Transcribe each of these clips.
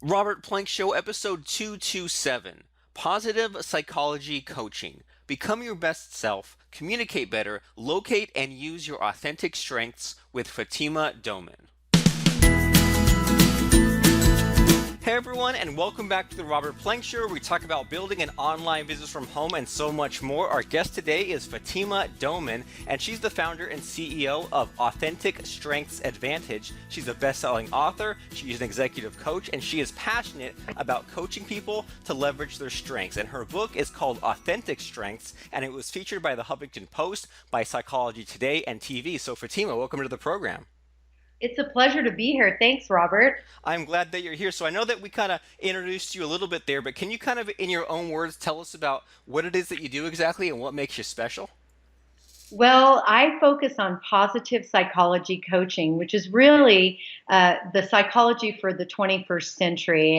Robert Plank Show, episode 227, Positive Psychology Coaching. Become your best self, communicate better, locate and use your authentic strengths with Fatima Doman. Hey everyone, and welcome back to the Robert Plank Show, where we talk about building an online business from home and so much more. Our guest today is Fatima Doman, and she's the founder and CEO of Authentic Strengths Advantage. She's a best-selling author, she's an executive coach, and she is passionate about coaching people to leverage their strengths. And her book is called Authentic Strengths, and it was featured by the Huffington Post, by Psychology Today, and TV. So Fatima, welcome to the program. It's a pleasure to be here. Thanks, Robert. I'm glad that you're here. So I know that we kind of introduced you a little bit there, but can you kind of, in your own words, tell us about what it is that you do exactly and what makes you special? Well, I focus on positive psychology coaching, which is really the psychology for the 21st century,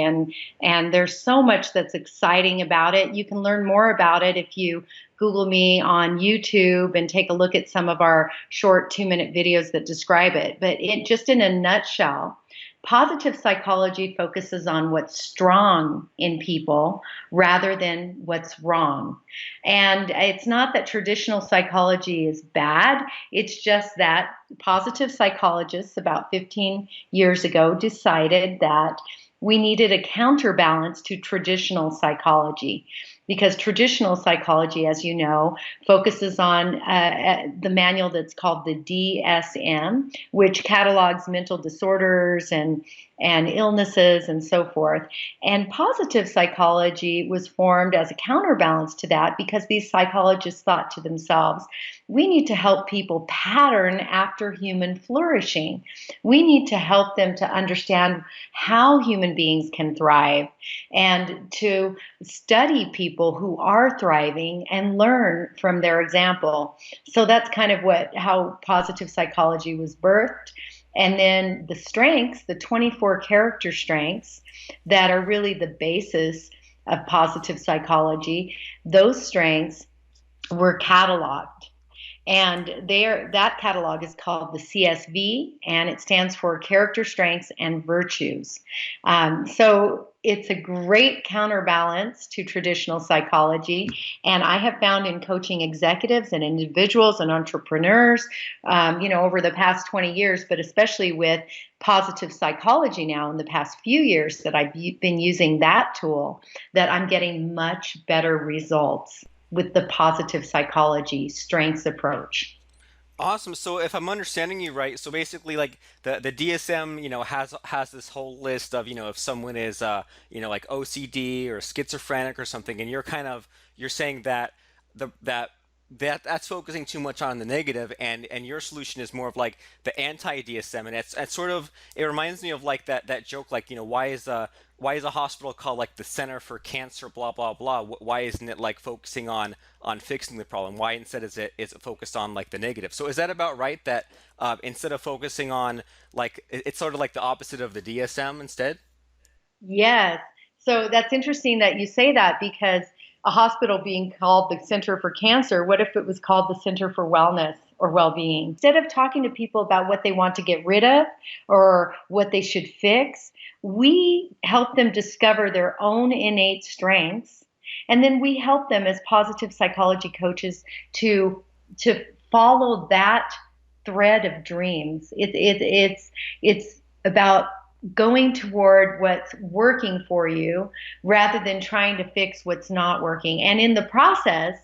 and there's so much that's exciting about it. You can learn more about it if you Google me on YouTube and take a look at some of our short 2-minute videos that describe it. But it just in a nutshell, positive psychology focuses on what's strong in people rather than what's wrong. And it's not that traditional psychology is bad, it's just that positive psychologists about 15 years ago decided that we needed a counterbalance to traditional psychology. Because traditional psychology, as you know, focuses on the manual that's called the DSM, which catalogs mental disorders and illnesses and so forth. And positive psychology was formed as a counterbalance to that because these psychologists thought to themselves, we need to help people pattern after human flourishing. We need to help them to understand how human beings can thrive and to study people who are thriving and learn from their example. So that's kind of how positive psychology was birthed. And then the strengths, the 24 character strengths that are really the basis of positive psychology, those strengths were cataloged. And that catalog is called the CSV, and it stands for Character Strengths and Virtues. So it's a great counterbalance to traditional psychology. And I have found in coaching executives and individuals and entrepreneurs, over the past 20 years, but especially with positive psychology now in the past few years that I've been using that tool, that I'm getting much better results with the positive psychology strengths approach. Awesome. So if I'm understanding you right, so basically like the DSM, has this whole list of, if someone is like OCD or schizophrenic or something, and you're saying that that's focusing too much on the negative, and your solution is more of like the anti-DSM, and it's sort of, it reminds me of like that joke, like, why is a hospital called like the Center for Cancer blah blah blah? Why isn't it like focusing on fixing the problem? Why instead is it focused on like the negative? So is that about right, that instead of focusing on, like, it's sort of like the opposite of the DSM instead? Yes. So that's interesting that you say that because a hospital being called the Center for Cancer, what if it was called the Center for Wellness or Well-being? Instead of talking to people about what they want to get rid of or what they should fix, we help them discover their own innate strengths. And then we help them as positive psychology coaches to follow that thread of dreams. It's about going toward what's working for you rather than trying to fix what's not working. And in the process,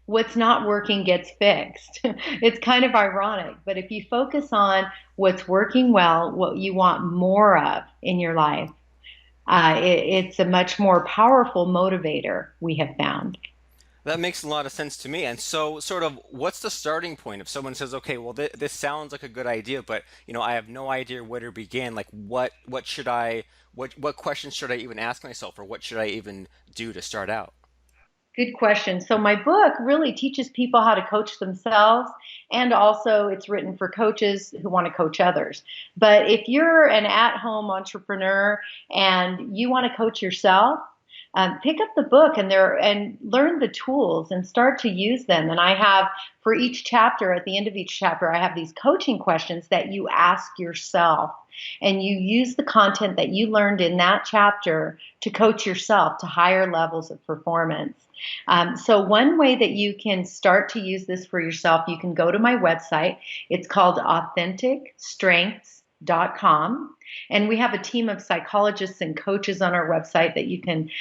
what's not working gets fixed. It's kind of ironic, but if you focus on what's working well, what you want more of in your life, it's a much more powerful motivator, we have found. That makes a lot of sense to me. And so, sort of, what's the starting point if someone says, "Okay, well, this sounds like a good idea, but I have no idea where to begin. Like, what should what questions should I even ask myself, or what should I even do to start out?" Good question. So my book really teaches people how to coach themselves, and also it's written for coaches who want to coach others. But if you're an at-home entrepreneur and you want to coach yourself, pick up the book and learn the tools and start to use them. And I have, for each chapter, at the end of each chapter, I have these coaching questions that you ask yourself. And you use the content that you learned in that chapter to coach yourself to higher levels of performance. So, one way that you can start to use this for yourself, you can go to my website. It's called AuthenticStrengths.com. And we have a team of psychologists and coaches on our website that you can,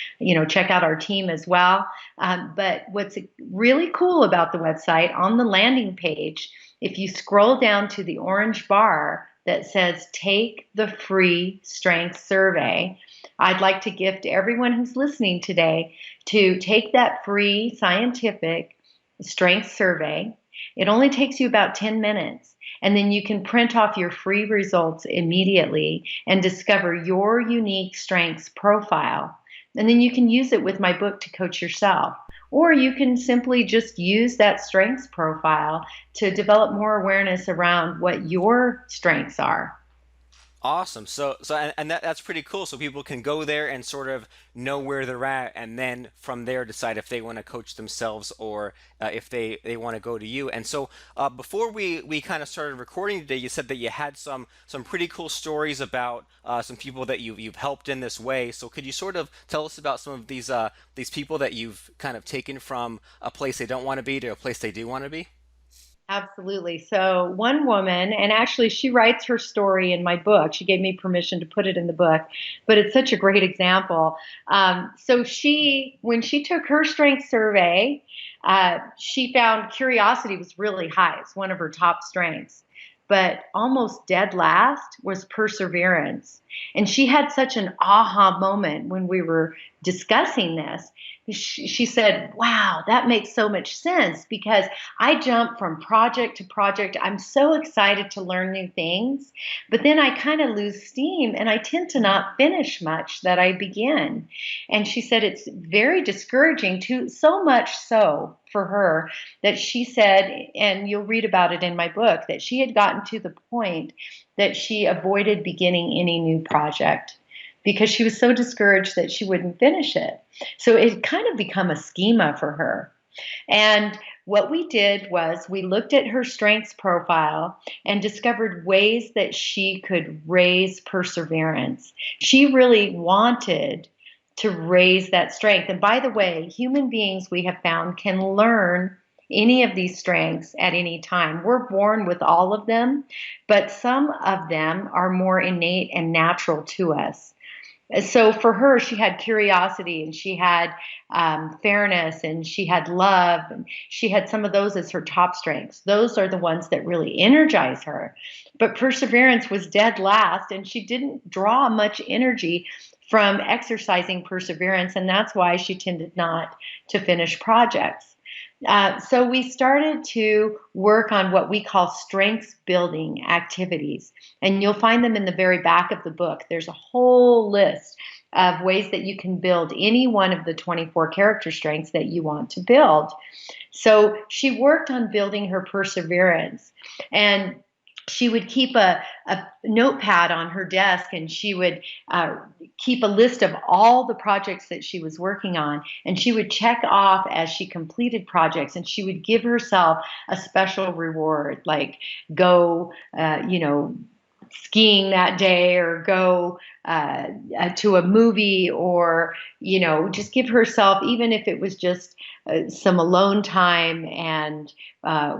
check out our team as well. But what's really cool about the website, on the landing page, if you scroll down to the orange bar that says take the free strength survey, I'd like to gift everyone who's listening today to take that free scientific strength survey. It only takes you about 10 minutes. And then you can print off your free results immediately and discover your unique strengths profile. And then you can use it with my book to coach yourself. Or you can simply just use that strengths profile to develop more awareness around what your strengths are. Awesome. And that's pretty cool. So people can go there and sort of know where they're at, and then from there decide if they want to coach themselves or if they want to go to you. And so before we kind of started recording today, you said that you had some pretty cool stories about some people that you've helped in this way. So could you sort of tell us about some of these people that you've kind of taken from a place they don't want to be to a place they do want to be? Absolutely. So, one woman, and actually, she writes her story in my book. She gave me permission to put it in the book, but it's such a great example. When she took her strength survey, she found curiosity was really high. It's one of her top strengths. But almost dead last was perseverance. And she had such an aha moment when we were discussing this. She said, wow, that makes so much sense because I jump from project to project. I'm so excited to learn new things, but then I kind of lose steam and I tend to not finish much that I begin. And she said it's very discouraging, to so much so for her that she said, and you'll read about it in my book, that she had gotten to the point that she avoided beginning any new project because she was so discouraged that she wouldn't finish it. So it kind of become a schema for her. And what we did was we looked at her strengths profile and discovered ways that she could raise perseverance. She really wanted to raise that strength. And by the way, human beings, we have found, can learn any of these strengths at any time. We're born with all of them, but some of them are more innate and natural to us. So for her, she had curiosity and she had fairness and she had love and she had some of those as her top strengths. Those are the ones that really energize her. But perseverance was dead last, and she didn't draw much energy from exercising perseverance, and that's why she tended not to finish projects. So we started to work on what we call strengths building activities. And you'll find them in the very back of the book. There's a whole list of ways that you can build any one of the 24 character strengths that you want to build. So she worked on building her perseverance. And she would keep a notepad on her desk, and she would keep a list of all the projects that she was working on, and she would check off as she completed projects, and she would give herself a special reward, like go skiing that day, or go to a movie, or just give herself, even if it was just some alone time and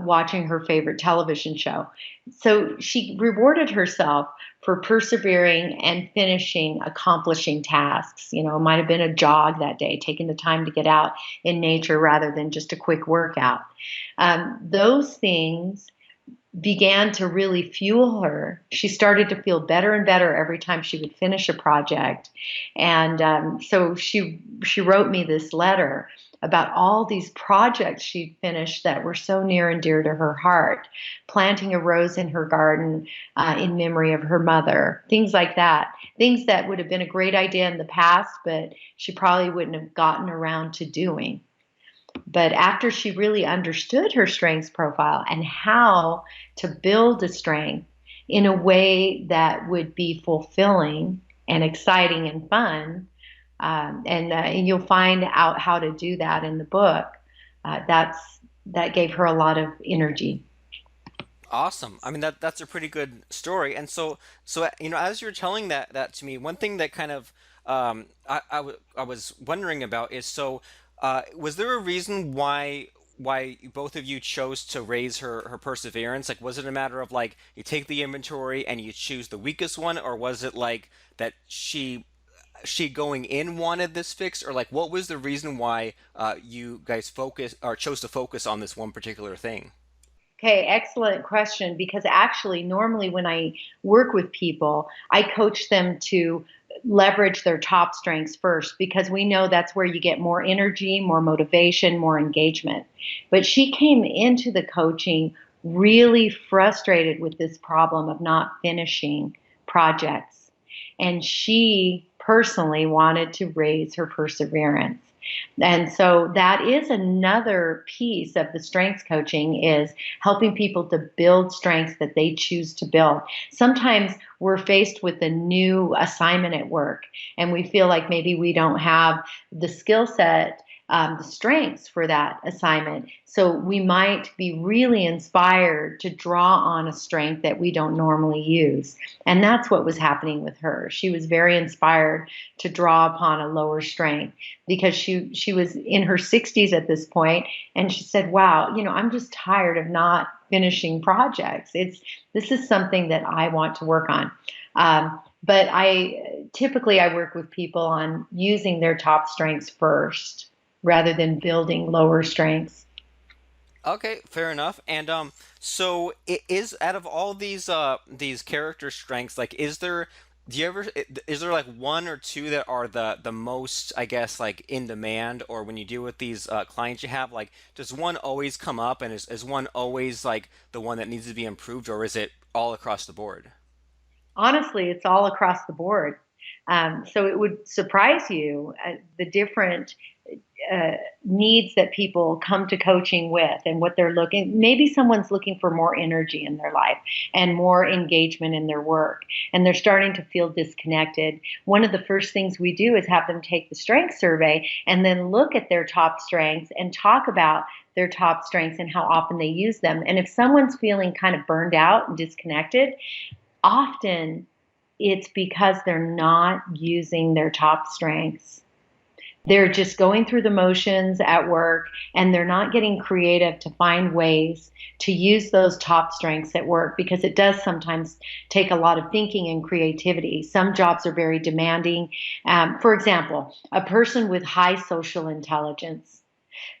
watching her favorite television show. So she rewarded herself for persevering and finishing, accomplishing tasks. It might have been a jog that day, taking the time to get out in nature rather than just a quick workout. Those things began to really fuel her. She started to feel better and better every time she would finish a project. And so she wrote me this letter about all these projects she'd finished that were so near and dear to her heart. Planting a rose in her garden in memory of her mother, things like that. Things that would have been a great idea in the past, but she probably wouldn't have gotten around to doing. But after she really understood her strengths profile and how to build a strength in a way that would be fulfilling and exciting and fun, and you'll find out how to do that in the book. That gave her a lot of energy. Awesome. I mean that's a pretty good story. And so as you're telling that to me, one thing that kind of I was wondering about is was there a reason why both of you chose to raise her perseverance? Like was it a matter of like you take the inventory and you choose the weakest one, or was it like that she going in wanted this fixed, or like what was the reason why you guys focus or chose to focus on this one particular thing? Okay, excellent question. Because actually, normally when I work with people, I coach them to leverage their top strengths first because we know that's where you get more energy, more motivation, more engagement. But she came into the coaching really frustrated with this problem of not finishing projects. And she personally wanted to raise her perseverance. And so that is another piece of the strengths coaching is helping people to build strengths that they choose to build. Sometimes we're faced with a new assignment at work and we feel like maybe we don't have the skill set, the strengths for that assignment. So we might be really inspired to draw on a strength that we don't normally use. And that's what was happening with her. She was very inspired to draw upon a lower strength because she was in her 60s at this point, and she said, wow, I'm just tired of not finishing projects. This is something that I want to work on. But I typically I work with people on using their top strengths first rather than building lower strengths. Okay, fair enough. And so it is out of all these character strengths, like is there like one or two that are the most, I guess, like in demand, or when you deal with these clients you have, like does one always come up, and is one always like the one that needs to be improved, or is it all across the board? Honestly, it's all across the board. So it would surprise you the different uh, needs that people come to coaching with and what they're looking. Maybe someone's looking for more energy in their life and more engagement in their work, and they're starting to feel disconnected. One of the first things we do is have them take the strength survey and then look at their top strengths and talk about their top strengths and how often they use them. And if someone's feeling kind of burned out and disconnected, often it's because they're not using their top strengths. They're just going through the motions at work and they're not getting creative to find ways to use those top strengths at work because it does sometimes take a lot of thinking and creativity. Some jobs are very demanding. For example, a person with high social intelligence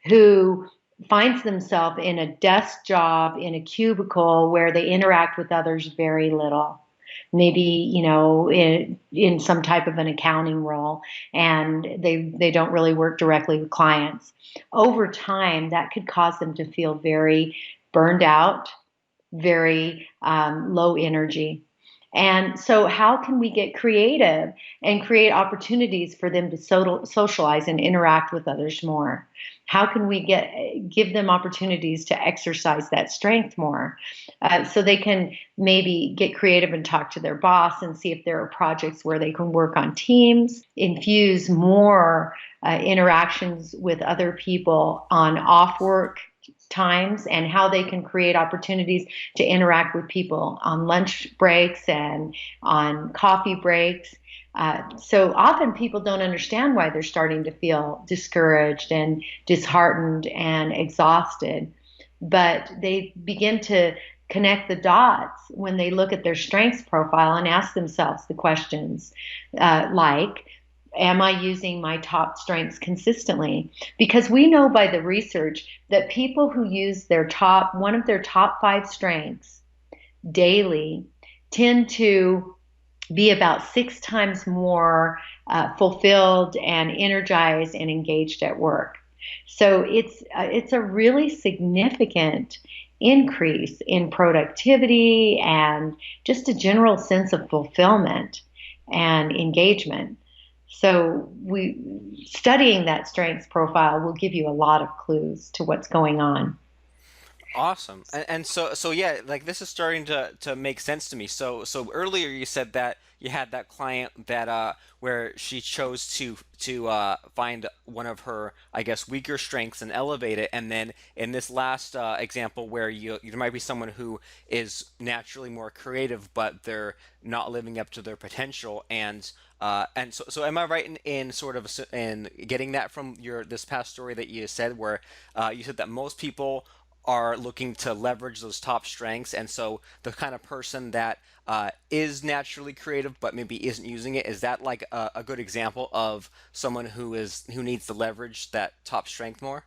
who finds themselves in a desk job in a cubicle where they interact with others very little, maybe in some type of an accounting role, and they don't really work directly with clients. Over time that could cause them to feel very burned out, very low energy. And so, how can we get creative and create opportunities for them to socialize and interact with others more? How can we give them opportunities to exercise that strength more, so they can maybe get creative and talk to their boss and see if there are projects where they can work on teams, infuse more interactions with other people on off work times, and how they can create opportunities to interact with people on lunch breaks and on coffee breaks. So often people don't understand why they're starting to feel discouraged and disheartened and exhausted, but they begin to connect the dots when they look at their strengths profile and ask themselves the questions like, am I using my top strengths consistently? Because we know by the research that people who use one of their top five strengths daily tend to be about six times more fulfilled and energized and engaged at work. So it's a really significant increase in productivity and just a general sense of fulfillment and engagement. So we studying that strengths profile will give you a lot of clues to what's going on. Awesome. And so yeah, like this is starting to make sense to me. So earlier you said that you had that client that where she chose to find one of her, I guess, weaker strengths and elevate it, and then in this last example where there might be someone who is naturally more creative, but they're not living up to their potential, and so am I right in sort of in getting that from your this past story that you said, where you said that most people are looking to leverage those top strengths, and so the kind of person that is naturally creative but maybe isn't using it, is that like a good example of someone who needs to leverage that top strength more?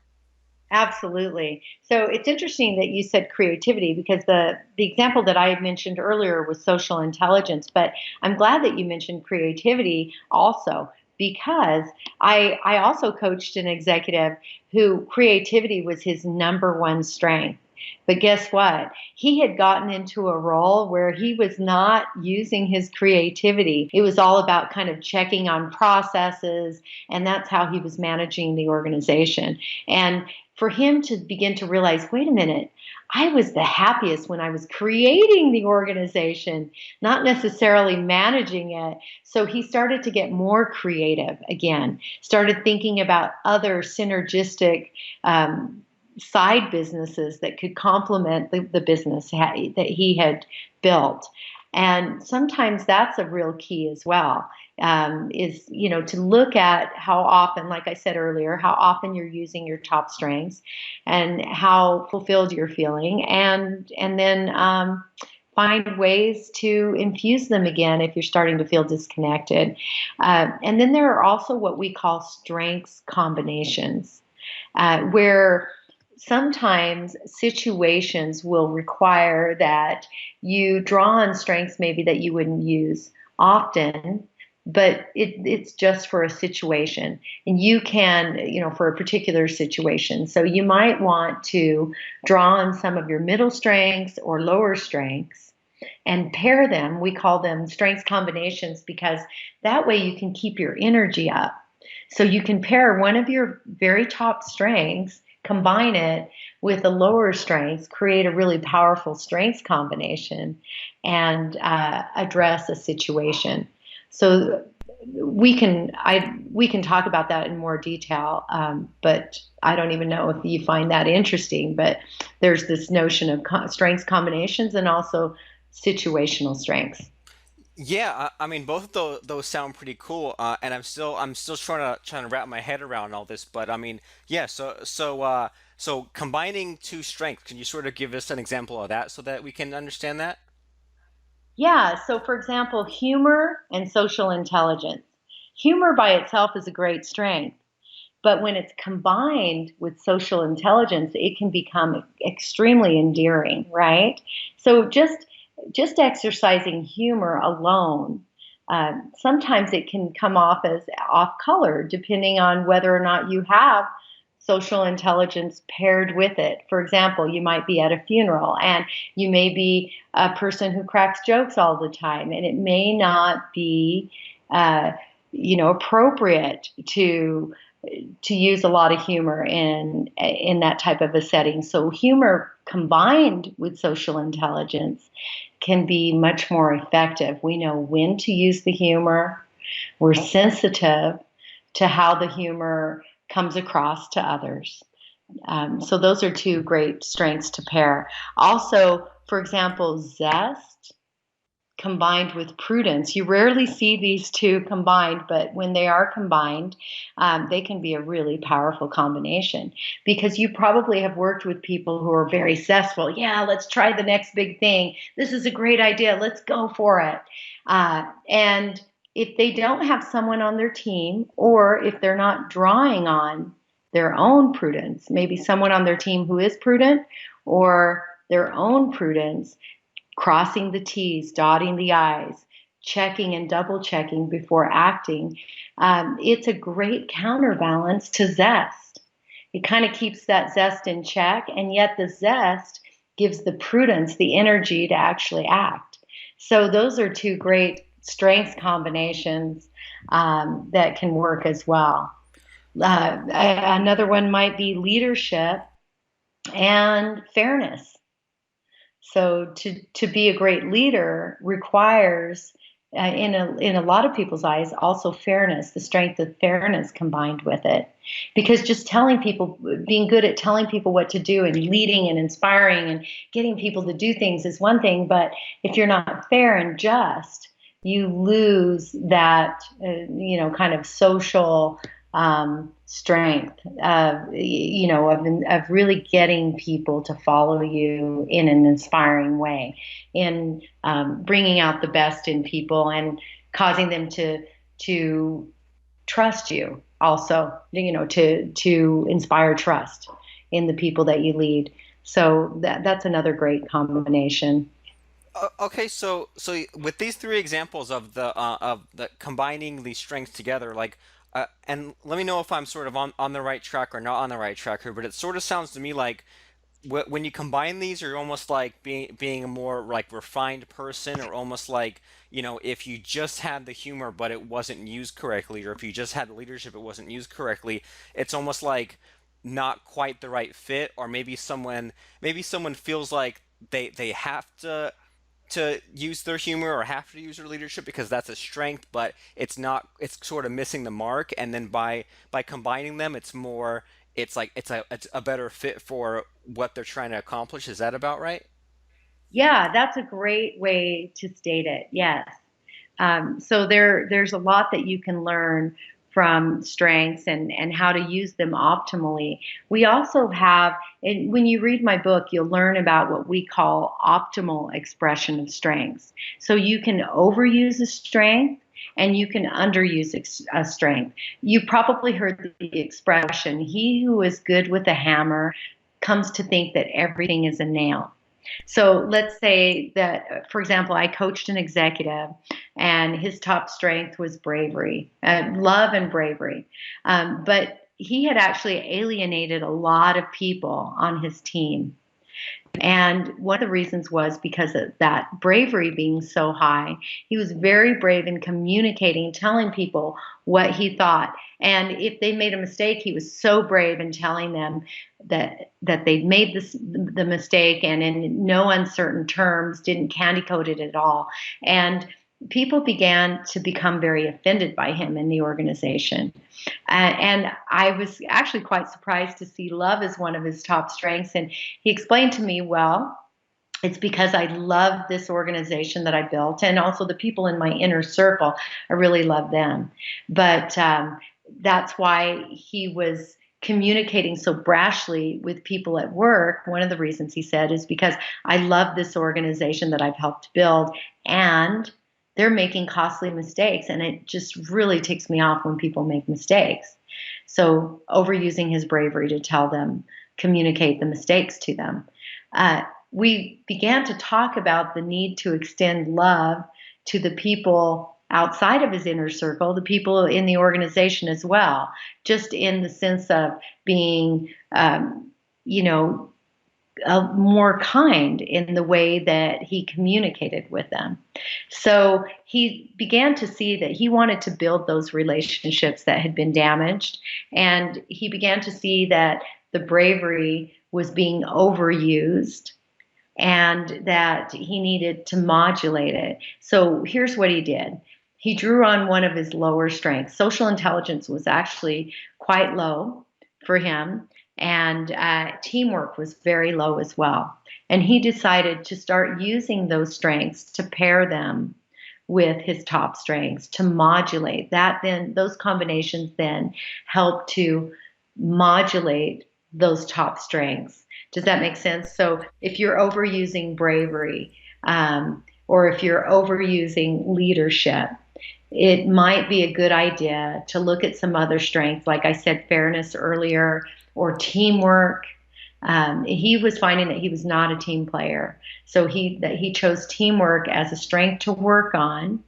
Absolutely. So it's interesting that you said creativity because the example that I had mentioned earlier was social intelligence, but I'm glad that you mentioned creativity also because I also coached an executive who creativity was his number one strength. But guess what? He had gotten into a role where he was not using his creativity. It was all about kind of checking on processes, and that's how he was managing the organization. And for him to begin to realize, wait a minute, I was the happiest when I was creating the organization, not necessarily managing it. So he started to get more creative again, started thinking about other synergistic side businesses that could complement the business that he had built. And sometimes that's a real key as well. Is to look at how often, like I said earlier, how often you're using your top strengths, and how fulfilled you're feeling, and then find ways to infuse them again if you're starting to feel disconnected. And then there are also what we call strengths combinations, where sometimes situations will require that you draw on strengths maybe that you wouldn't use often, but it's just for a situation, and you can, for a particular situation. So you might want to draw on some of your middle strengths or lower strengths and pair them. We call them strengths combinations because that way you can keep your energy up. So you can pair one of your very top strengths, combine it with a lower strengths, create a really powerful strengths combination, and address a situation. So we can talk about that in more detail, but I don't even know if you find that interesting. But there's this notion of strengths combinations and also situational strengths. Yeah, I mean both of those sound pretty cool, and I'm still trying to wrap my head around all this. But I mean, yeah. So combining two strengths, can you sort of give us an example of that so that we can understand that? Yeah, so for example, humor and social intelligence. Humor by itself is a great strength, but when it's combined with social intelligence, it can become extremely endearing, right? So just exercising humor alone, sometimes it can come off as off color, depending on whether or not you have social intelligence paired with it. For example, you might be at a funeral and you may be a person who cracks jokes all the time, and it may not be, uh, appropriate to use a lot of humor in that type of a setting. So humor combined with social intelligence can be much more effective. We know when to use the humor. We're sensitive to how the humor comes across to others. So those are two great strengths to pair. Also, for example, zest combined with prudence. You rarely see these two combined, but when they are combined, they can be a really powerful combination because you probably have worked with people who are very zestful. Yeah, let's try the next big thing. This is a great idea. Let's go for it. And if they don't have someone on their team, or if they're not drawing on their own prudence, maybe someone on their team who is prudent, or their own prudence, crossing the T's, dotting the I's, checking and double checking before acting, it's a great counterbalance to zest. It kind of keeps that zest in check, and yet the zest gives the prudence, the energy to actually act. So those are two great strengths combinations that can work as well. Another one might be leadership and fairness. So to be a great leader requires in a lot of people's eyes, also fairness, the strength of fairness combined with it. Because just telling people, being good at telling people what to do and leading and inspiring and getting people to do things is one thing, but if you're not fair and just, you lose that, kind of social strength of really getting people to follow you in an inspiring way, in bringing out the best in people and causing them to trust you also, to inspire trust in the people that you lead. So that's another great combination. Okay, so with these three examples of the combining these strengths together, like, and let me know if I'm sort of on the right track or not on the right track here, but it sort of sounds to me like when you combine these, you're almost like being a more like refined person, or almost like, if you just had the humor but it wasn't used correctly, or if you just had the leadership it wasn't used correctly, it's almost like not quite the right fit, or maybe someone feels like they have to use their humor or have to use their leadership because that's a strength, but it's not, it's sort of missing the mark, and then by combining them it's more, it's a better fit for what they're trying to accomplish. Is that about right? Yeah, that's a great way to state it. Yes. So there's a lot that you can learn from strengths and how to use them optimally. We also have, and when you read my book, you'll learn about what we call optimal expression of strengths. So you can overuse a strength and you can underuse a strength. You probably heard the expression, he who is good with a hammer comes to think that everything is a nail. So let's say that, for example, I coached an executive and his top strength was bravery, love and bravery. But he had actually alienated a lot of people on his team. And one of the reasons was because of that bravery being so high. He was very brave in communicating, telling people what he thought. And if they made a mistake, he was so brave in telling them that they made the mistake, and in no uncertain terms, didn't candy coat it at all. And people began to become very offended by him in the organization. And I was actually quite surprised to see love as one of his top strengths. And he explained to me, well, it's because I love this organization that I built, and also the people in my inner circle. I really love them. But that's why he was communicating so brashly with people at work. One of the reasons he said is because I love this organization that I've helped build, and they're making costly mistakes. And it just really ticks me off when people make mistakes. So, overusing his bravery to tell them, communicate the mistakes to them. Uh, we began to talk about the need to extend love to the people outside of his inner circle, the people in the organization as well, just in the sense of being, you know, more kind in the way that he communicated with them. So he began to see that he wanted to build those relationships that had been damaged. And he began to see that the bravery was being overused and that he needed to modulate it. So here's what he did. He drew on one of his lower strengths. Social intelligence was actually quite low for him, and teamwork was very low as well. And he decided to start using those strengths to pair them with his top strengths to modulate that. Then those combinations then help to modulate those top strengths. Does that make sense? So if you're overusing bravery, or if you're overusing leadership, it might be a good idea to look at some other strengths, like I said, fairness earlier, or teamwork. He was finding that he was not a team player, so he chose teamwork as a strength to work on,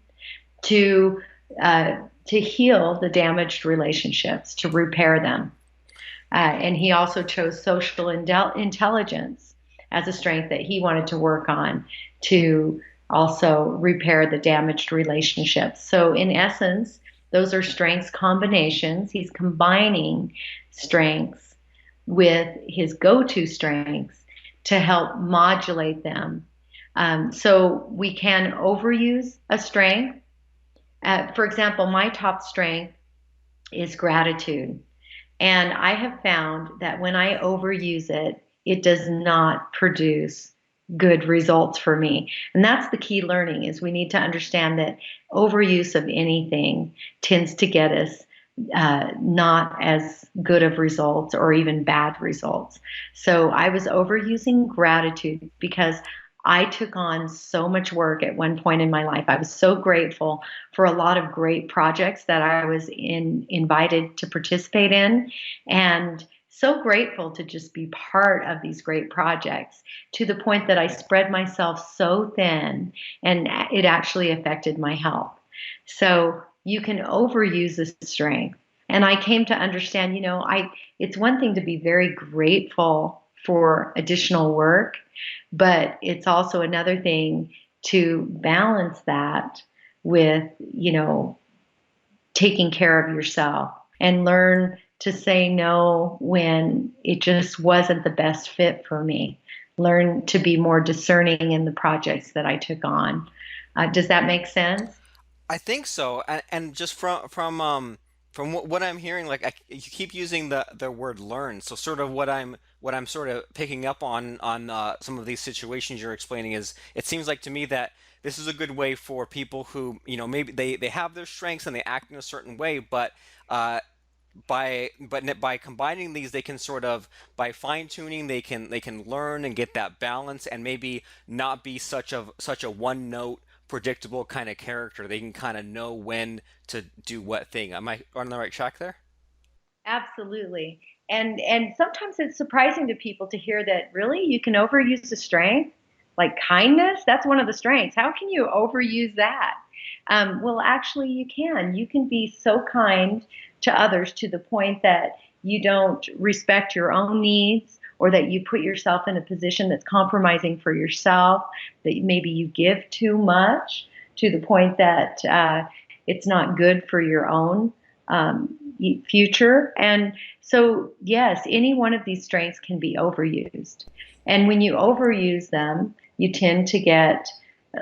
to to heal the damaged relationships, to repair them. And he also chose social intelligence as a strength that he wanted to work on, to also repair the damaged relationships. So, in essence, those are strengths combinations. He's combining strengths with his go to strengths to help modulate them. So, we can overuse a strength, For example, my top strength is gratitude. And I have found that when I overuse it, it does not produce good results for me. And that's the key learning is we need to understand that overuse of anything tends to get us not as good of results or even bad results. So I was overusing gratitude because I took on so much work at one point in my life. I was so grateful for a lot of great projects that I was invited to participate in, and so grateful to just be part of these great projects to the point that I spread myself so thin and it actually affected my health. So you can overuse a strength. And I came to understand, it's one thing to be very grateful for additional work, but it's also another thing to balance that with, taking care of yourself and learn to say no when it just wasn't the best fit for me. Learn to be more discerning in the projects that I took on. Does that make sense? I think so, and just from what I'm hearing, like you keep using the word learn. So sort of what I'm sort of picking up on some of these situations you're explaining is it seems like to me that this is a good way for people who maybe they have their strengths and they act in a certain way, but uh, by combining these they can sort of by fine tuning they can learn and get that balance and maybe not be such a one note predictable kind of character. They can kind of know when to do what thing. Am I on the right track there? Absolutely. And sometimes it's surprising to people to hear that really you can overuse a strength, like kindness. That's one of the strengths. How can you overuse that? Well, actually, you can. You can be so kind to others to the point that you don't respect your own needs or that you put yourself in a position that's compromising for yourself, that maybe you give too much to the point that it's not good for your own future. And so, yes, any one of these strengths can be overused. And when you overuse them, you tend to get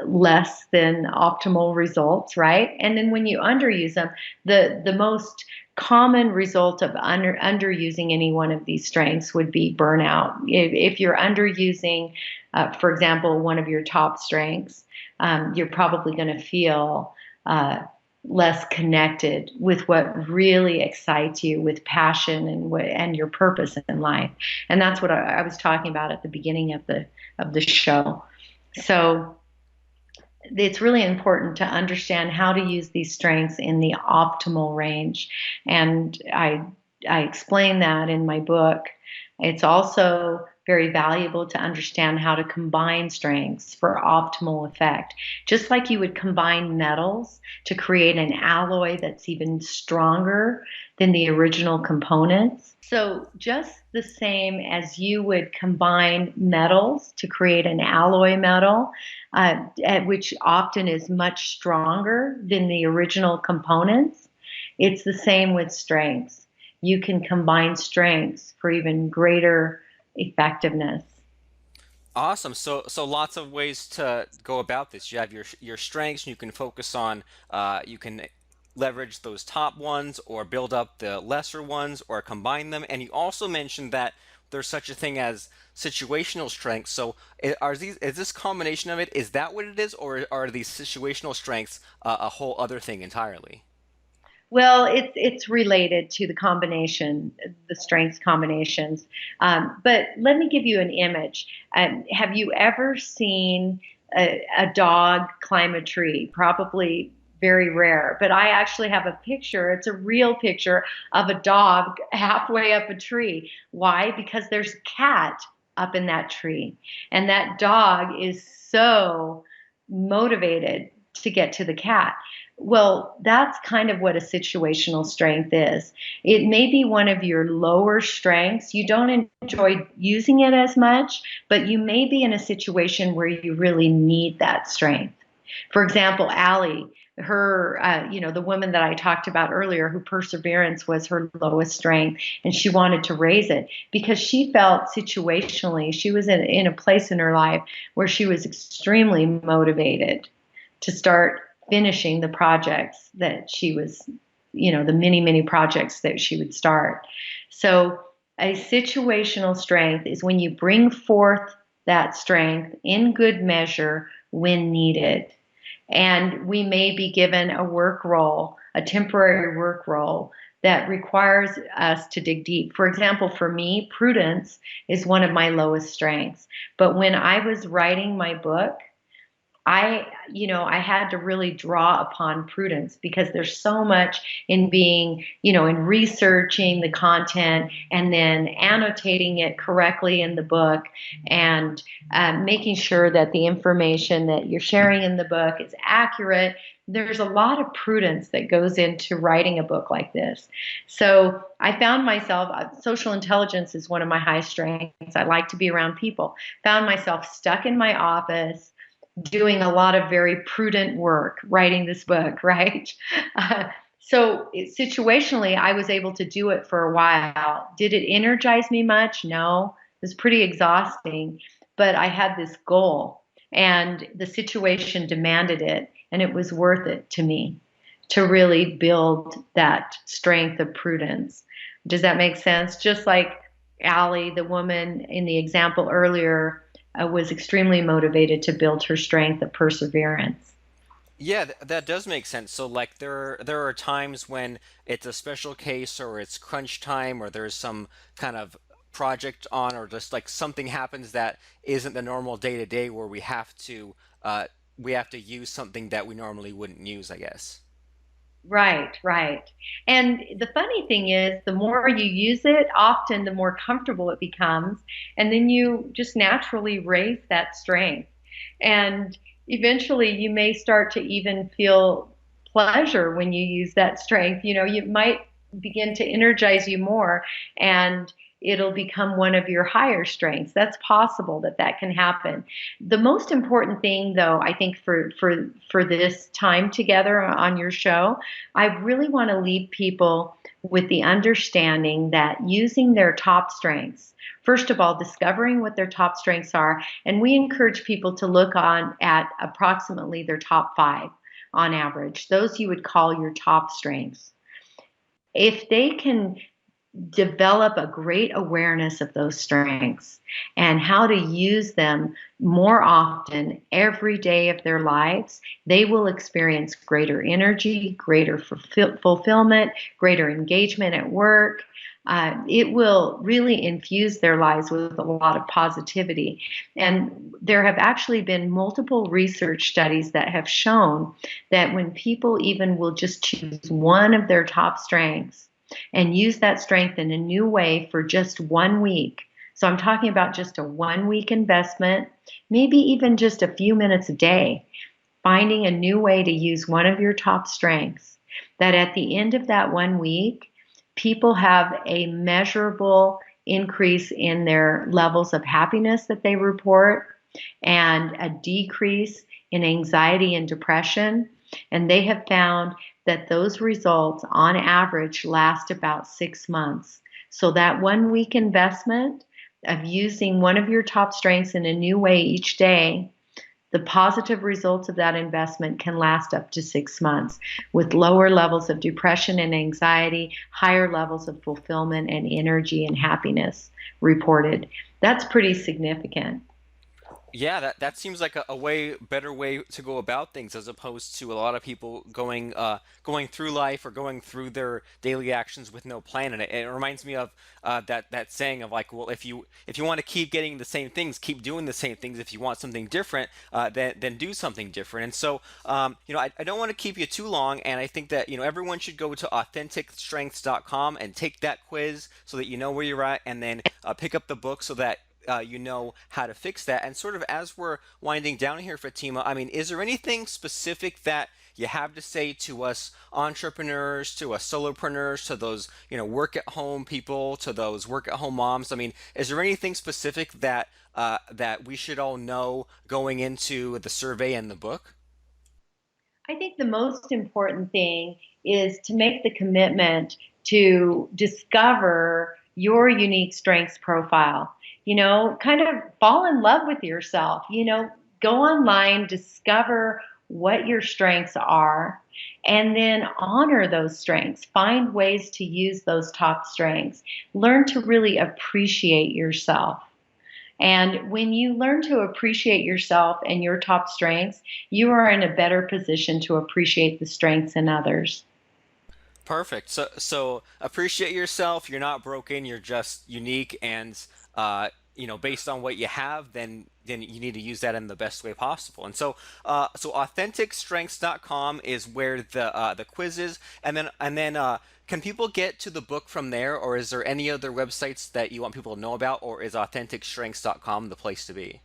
less than optimal results, right? And then when you underuse them, the most common result of underusing any one of these strengths would be burnout. If you're underusing, for example, one of your top strengths, you're probably going to feel less connected with what really excites you with passion and your purpose in life. And that's what I was talking about at the beginning of the show. So it's really important to understand how to use these strengths in the optimal range. And I explain that in my book. It's also very valuable to understand how to combine strengths for optimal effect. Just like you would combine metals to create an alloy that's even stronger than the original components. So, just the same as you would combine metals to create an alloy metal, which often is much stronger than the original components, it's the same with strengths. You can combine strengths for even greater effectiveness. Awesome. So lots of ways to go about this. You have your strengths, and you can focus on. You can leverage those top ones, or build up the lesser ones, or combine them. And you also mentioned that there's such a thing as situational strengths. So is this combination of it? Is that what it is, or are these situational strengths a whole other thing entirely? Well, it's related to the combination, the strengths combinations. But let me give you an image. Have you ever seen a dog climb a tree? Probably very rare. But I actually have a picture. It's a real picture of a dog halfway up a tree. Why? Because there's a cat up in that tree, and that dog is so motivated to get to the cat. Well, that's kind of what a situational strength is. It may be one of your lower strengths. You don't enjoy using it as much, but you may be in a situation where you really need that strength. For example, Allie, the woman that I talked about earlier, who perseverance was her lowest strength, and she wanted to raise it because she felt situationally, she was in a place in her life where she was extremely motivated to start finishing the projects that she was, the many, many projects that she would start. So a situational strength is when you bring forth that strength in good measure when needed. And we may be given a work role, a temporary work role that requires us to dig deep. For example, for me, prudence is one of my lowest strengths. But when I was writing my book, I had to really draw upon prudence because there's so much in being, in researching the content and then annotating it correctly in the book and making sure that the information that you're sharing in the book is accurate. There's a lot of prudence that goes into writing a book like this. So I found myself, social intelligence is one of my high strengths. I like to be around people. Found myself stuck in my office doing a lot of very prudent work writing this book, right? So situationally, I was able to do it for a while. Did it energize me much? No, it was pretty exhausting, but I had this goal and the situation demanded it, and it was worth it to me to really build that strength of prudence. Does that make sense? Just like Allie, the woman in the example earlier, was extremely motivated to build her strength of perseverance. Yeah, that does make sense. So like there are times when it's a special case or it's crunch time or there's some kind of project on or just like something happens that isn't the normal day to day where uh we have to use something that we normally wouldn't use, I guess. Right, right. And the funny thing is, the more you use it, often the more comfortable it becomes. And then you just naturally raise that strength. And eventually, you may start to even feel pleasure when you use that strength. You might begin to energize you more, and it'll become one of your higher strengths. That's possible that that can happen. The most important thing, though, I think for this time together on your show, I really want to leave people with the understanding that using their top strengths, first of all, discovering what their top strengths are, and we encourage people to look on at approximately their top 5 on average, those you would call your top strengths. If they can develop a great awareness of those strengths and how to use them more often every day of their lives, they will experience greater energy, greater fulfillment, greater engagement at work. It will really infuse their lives with a lot of positivity. And there have actually been multiple research studies that have shown that when people even will just choose one of their top strengths, and use that strength in a new way for just 1 week. So I'm talking about just a 1 week investment, maybe even just a few minutes a day, finding a new way to use one of your top strengths. That at the end of that 1 week, people have a measurable increase in their levels of happiness that they report and a decrease in anxiety and depression. And they have found that those results on average last about 6 months. So that 1 week investment of using one of your top strengths in a new way each day, the positive results of that investment can last up to 6 months with lower levels of depression and anxiety, higher levels of fulfillment and energy and happiness reported. That's pretty significant. Yeah, that seems like a way better way to go about things as opposed to a lot of people going through life or going through their daily actions with no plan. And it reminds me of that saying of like, well, if you want to keep getting the same things, keep doing the same things. If you want something different, then do something different. And so I don't want to keep you too long, and I think that everyone should go to AuthenticStrengths.com and take that quiz so that you know where you're at, and then pick up the book so that you know how to fix that. And sort of as we're winding down here, Fatima, I mean, is there anything specific that you have to say to us entrepreneurs, to us solopreneurs, to those work at home people, to those work at home moms? I mean, is there anything specific that we should all know going into the survey and the book? I think the most important thing is to make the commitment to discover your unique strengths profile. Kind of fall in love with yourself. Go online, discover what your strengths are, and then honor those strengths. Find ways to use those top strengths. Learn to really appreciate yourself. And when you learn to appreciate yourself and your top strengths, you are in a better position to appreciate the strengths in others. Perfect. So appreciate yourself. You're not broken. You're just unique, and based on what you have, then you need to use that in the best way possible. And so AuthenticStrengths.com is where the quiz is, and then can people get to the book from there, or is there any other websites that you want people to know about, or is AuthenticStrengths.com the place to be?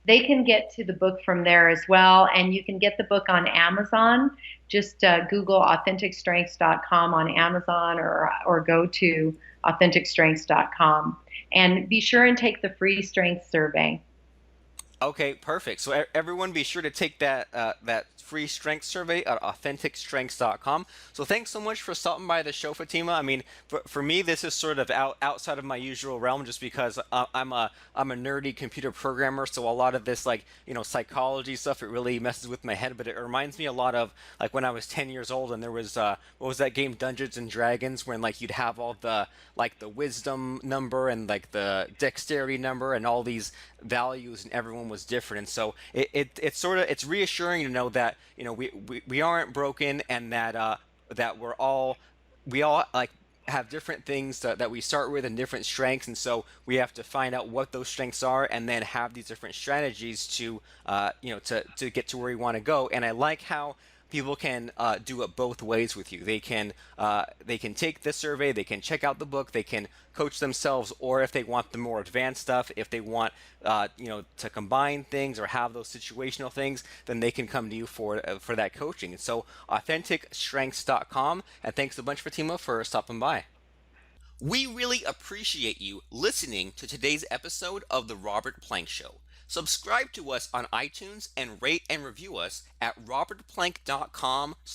They can get to the book from there as well, and you can get the book on Amazon. Just Google AuthenticStrengths.com on Amazon, or go to AuthenticStrengths.com, and be sure and take the free strength survey. Okay, perfect. So everyone be sure to take that free strength survey at AuthenticStrengths.com. So thanks so much for stopping by the show, Fatima. I mean, for me, this is sort of outside of my usual realm, just because I'm a nerdy computer programmer. So a lot of this, like, psychology stuff, it really messes with my head. But it reminds me a lot of like when I was 10 years old, and there was what was that game, Dungeons and Dragons, when like you'd have all the like the wisdom number and like the dexterity number and all these values, and everyone was different. And so it's sort of, it's reassuring to know that we aren't broken, and that we all like have different things that we start with and different strengths. And so we have to find out what those strengths are, and then have these different strategies to get to where we want to go. And I like how people can do it both ways with you. They can take this survey, they can check out the book, they can coach themselves, or if they want the more advanced stuff, if they want to combine things or have those situational things, then they can come to you for that coaching. And so AuthenticStrengths.com, and thanks a bunch, Fatima, for stopping by. We really appreciate you listening to today's episode of The Robert Plank Show. Subscribe to us on iTunes and rate and review us at robertplank.com